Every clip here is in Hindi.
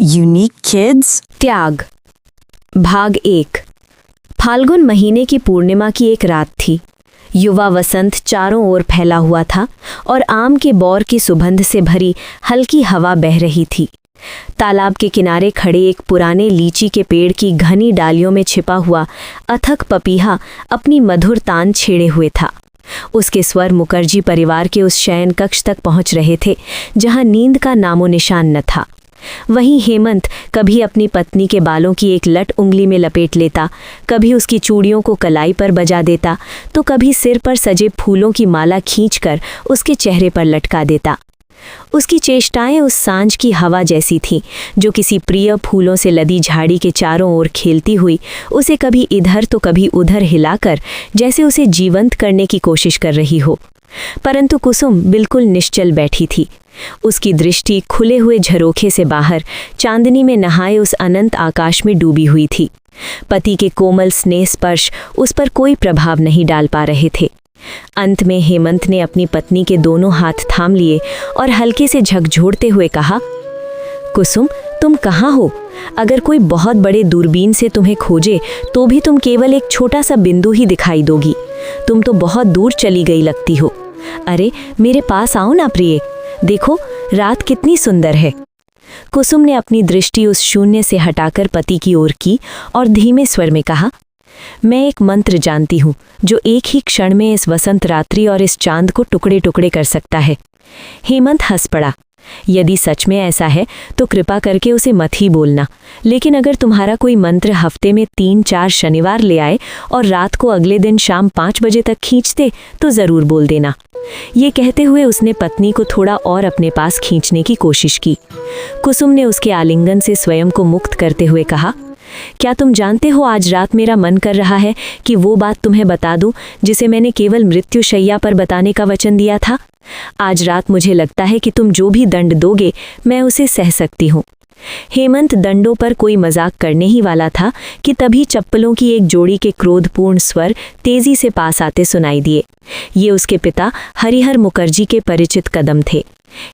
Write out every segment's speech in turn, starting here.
Unique kids? त्याग। भाग 1। फाल्गुन महीने की पूर्णिमा की एक रात थी। युवा वसंत चारों ओर फैला हुआ था और आम के बौर की सुगंध से भरी हल्की हवा बह रही थी। तालाब के किनारे खड़े एक पुराने लीची के पेड़ की घनी डालियों में छिपा हुआ अथक पपीहा अपनी मधुर तान छेड़े हुए था। उसके स्वर मुखर्जी परिवार के उस शयन कक्ष तक पहुंच रहे थे जहां नींद का नामो निशान न था। वहीं हेमंत कभी अपनी पत्नी के बालों की एक लट उंगली में लपेट लेता, कभी उसकी चूड़ियों को कलाई पर बजा देता, तो कभी सिर पर सजे फूलों की माला खींचकर उसके चेहरे पर लटका देता। उसकी चेष्टाएं उस सांझ की हवा जैसी थीं, जो किसी प्रिय फूलों से लदी झाड़ी के चारों ओर खेलती हुई उसे कभी इधर तो कभी उधर हिलाकर जैसे उसे जीवंत करने की कोशिश कर रही हो। परंतु कुसुम बिल्कुल निश्चल बैठी थी। उसकी दृष्टि खुले हुए झरोखे से बाहर चांदनी में नहाए उस अनंत आकाश में डूबी हुई थी। पति के कोमल स्नेह स्पर्श उस पर कोई प्रभाव नहीं डाल पा रहे थे। अंत में हेमंत ने अपनी पत्नी के दोनों हाथ थाम लिए और हल्के से झकझोरते हुए कहा, कुसुम, तुम कहाँ हो? अगर कोई बहुत बड़े दूरबीन से तुम्हें खोजे तो भी तुम केवल एक छोटा सा बिंदु ही दिखाई दोगी। तुम तो बहुत दूर चली गई लगती हो। अरे मेरे पास आओ ना प्रिय, देखो रात कितनी सुंदर है। कुसुम ने अपनी दृष्टि उस शून्य से हटाकर पति की ओर की और धीमे स्वर में कहा, मैं एक मंत्र जानती हूँ जो एक ही क्षण में इस वसंत रात्रि और इस चांद को टुकड़े टुकड़े कर सकता है। हेमंत हंस पड़ा। यदि सच में ऐसा है तो कृपा करके उसे मत ही बोलना, लेकिन अगर तुम्हारा कोई मंत्र हफ्ते में 3-4 शनिवार ले आए और रात को अगले दिन शाम 5 बजे तक खींच दे तो ज़रूर बोल देना। ये कहते हुए उसने पत्नी को थोड़ा और अपने पास खींचने की कोशिश की। कुसुम ने उसके आलिंगन से स्वयं को मुक्त करते हुए कहा, क्या तुम जानते हो आज रात मेरा मन कर रहा है कि वो बात तुम्हें बता दूं जिसे मैंने केवल मृत्युशैया पर बताने का वचन दिया था। आज रात मुझे लगता है कि तुम जो भी दंड दोगे मैं उसे सह सकती हूँ। हेमंत दंडों पर कोई मजाक करने ही वाला था कि तभी चप्पलों की एक जोड़ी के क्रोधपूर्ण स्वर तेजी से पास आते सुनाई दिए। ये उसके पिता हरिहर मुखर्जी के परिचित कदम थे।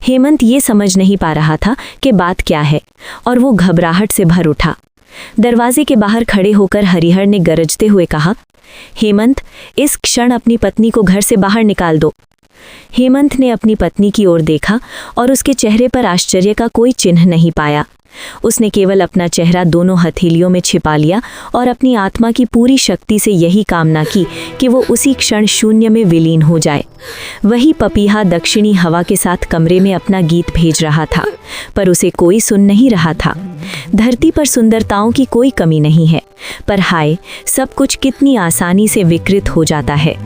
हेमंत ये समझ नहीं पा रहा था कि बात क्या है और वो घबराहट से भर उठा। दरवाजे के बाहर खड़े होकर हरिहर ने गरजते हुए कहा, हेमंत, इस क्षण अपनी पत्नी को घर से बाहर निकाल दो। हेमंत ने अपनी पत्नी की ओर देखा और उसके चेहरे पर आश्चर्य का कोई चिन्ह नहीं पाया। उसने केवल अपना चेहरा दोनों हथेलियों में छिपा लिया और अपनी आत्मा की पूरी शक्ति से यही कामना की कि वो उसी क्षण शून्य में विलीन हो जाए। वही पपीहा दक्षिणी हवा के साथ कमरे में अपना गीत भेज रहा था, पर उसे कोई सुन नहीं रहा था। धरती पर सुंदरताओं की कोई कमी नहीं है, पर हाय, सब कुछ कितनी आसानी से विकृत हो जाता है।